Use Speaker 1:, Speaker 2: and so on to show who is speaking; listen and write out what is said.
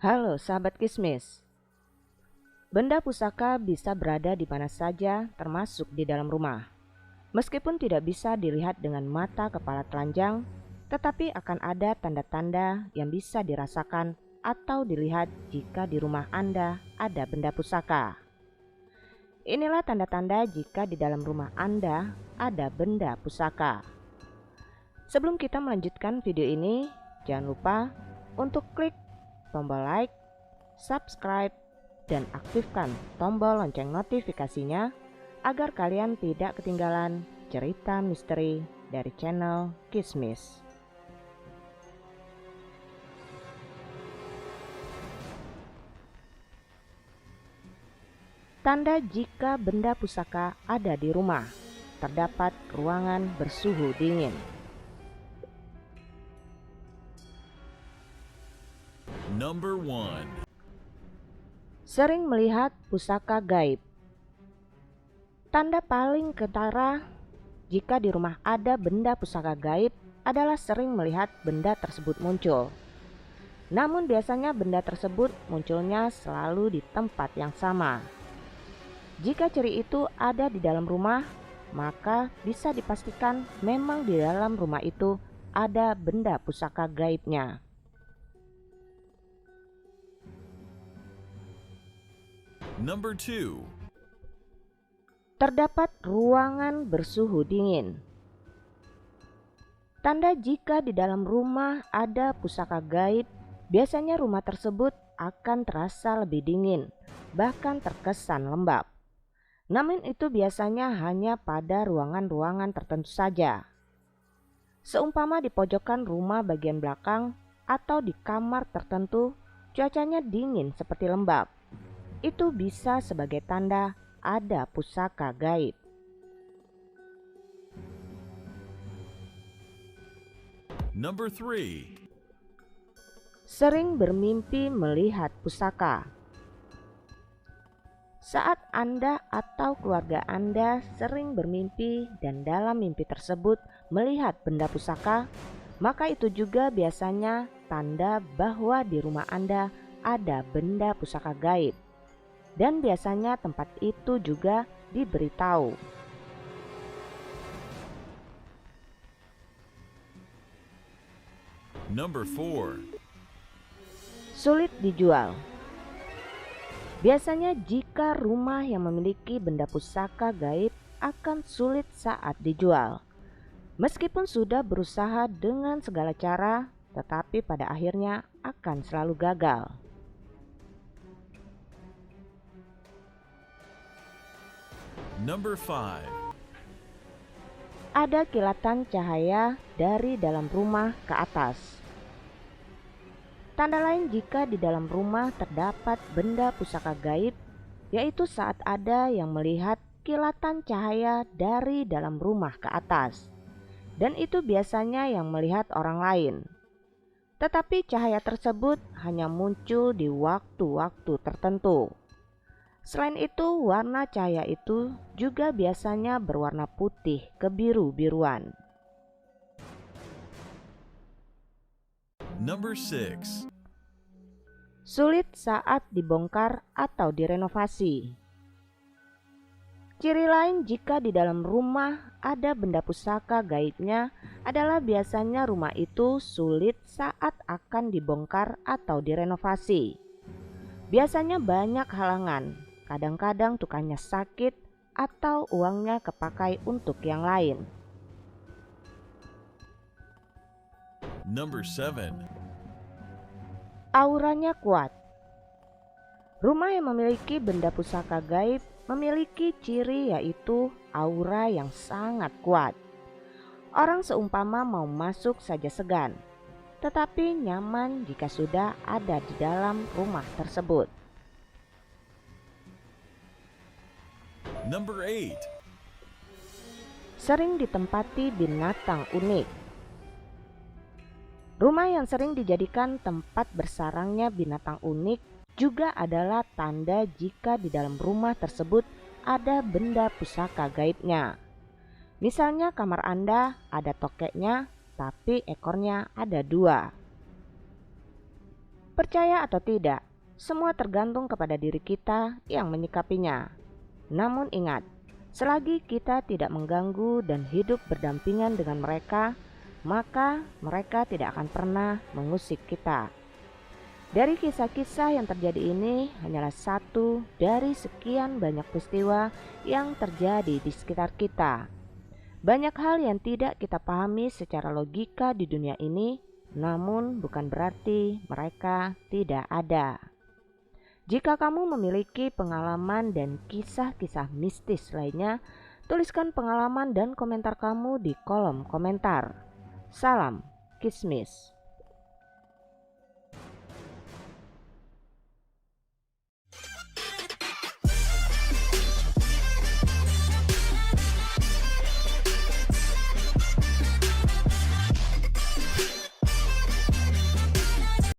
Speaker 1: Halo sahabat Kismis. Benda pusaka bisa berada di mana saja, termasuk di dalam rumah. Meskipun tidak bisa dilihat dengan mata kepala telanjang, tetapi akan ada tanda-tanda yang bisa dirasakan atau dilihat jika di rumah Anda ada benda pusaka. Inilah tanda-tanda jika di dalam rumah Anda ada benda pusaka. Sebelum kita melanjutkan video ini, jangan lupa untuk klik tombol like, subscribe, dan aktifkan tombol lonceng notifikasinya agar kalian tidak ketinggalan cerita misteri dari channel Kismis. Tanda jika benda pusaka ada di rumah, terdapat ruangan bersuhu dingin.
Speaker 2: Number 1.
Speaker 1: Sering melihat pusaka gaib. Tanda paling ketara jika di rumah ada benda pusaka gaib adalah sering melihat benda tersebut muncul. Namun biasanya benda tersebut munculnya selalu di tempat yang sama. Jika ciri itu ada di dalam rumah, maka bisa dipastikan memang di dalam rumah itu ada benda pusaka gaibnya.
Speaker 2: Number 2.
Speaker 1: Terdapat ruangan bersuhu dingin. Tanda jika di dalam rumah ada pusaka gaib, biasanya rumah tersebut akan terasa lebih dingin, bahkan terkesan lembab. Namun itu biasanya hanya pada ruangan-ruangan tertentu saja. Seumpama di pojokan rumah bagian belakang atau di kamar tertentu, cuacanya dingin seperti lembab. Itu bisa sebagai tanda ada pusaka gaib.
Speaker 2: Number 3.
Speaker 1: Sering bermimpi melihat pusaka. Saat Anda atau keluarga Anda sering bermimpi dan dalam mimpi tersebut melihat benda pusaka, maka itu juga biasanya tanda bahwa di rumah Anda ada benda pusaka gaib. Dan biasanya tempat itu juga diberitahu.
Speaker 2: Number 4.
Speaker 1: Sulit dijual. Biasanya jika rumah yang memiliki benda pusaka gaib akan sulit saat dijual. Meskipun sudah berusaha dengan segala cara, tetapi pada akhirnya akan selalu gagal.
Speaker 2: Number 5.
Speaker 1: Ada kilatan cahaya dari dalam rumah ke atas. Tanda lain jika di dalam rumah terdapat benda pusaka gaib, yaitu saat ada yang melihat kilatan cahaya dari dalam rumah ke atas. Dan itu biasanya yang melihat orang lain. Tetapi cahaya tersebut hanya muncul di waktu-waktu tertentu. Selain itu, warna cahaya itu juga biasanya berwarna putih kebiru-biruan.
Speaker 2: Number 6.
Speaker 1: Sulit saat dibongkar atau direnovasi. Ciri lain jika di dalam rumah ada benda pusaka gaibnya adalah biasanya rumah itu sulit saat akan dibongkar atau direnovasi. Biasanya banyak halangan. Kadang-kadang tukangnya sakit atau uangnya kepakai untuk yang lain.
Speaker 2: Number 7.
Speaker 1: Auranya kuat. Rumah yang memiliki benda pusaka gaib memiliki ciri yaitu aura yang sangat kuat. Orang seumpama mau masuk saja segan, tetapi nyaman jika sudah ada di dalam rumah tersebut.
Speaker 2: Number 8.
Speaker 1: Sering ditempati binatang unik. Rumah yang sering dijadikan tempat bersarangnya binatang unik juga adalah tanda jika di dalam rumah tersebut ada benda pusaka gaibnya. Misalnya kamar Anda ada tokeknya, tapi ekornya ada 2. Percaya atau tidak, semua tergantung kepada diri kita yang menyikapinya. Namun ingat, selagi kita tidak mengganggu dan hidup berdampingan dengan mereka, maka mereka tidak akan pernah mengusik kita. Dari kisah-kisah yang terjadi ini hanyalah satu dari sekian banyak peristiwa yang terjadi di sekitar kita. Banyak hal yang tidak kita pahami secara logika di dunia ini, namun bukan berarti mereka tidak ada. Jika kamu memiliki pengalaman dan kisah-kisah mistis lainnya, tuliskan pengalaman dan komentar kamu di kolom komentar. Salam Kismis.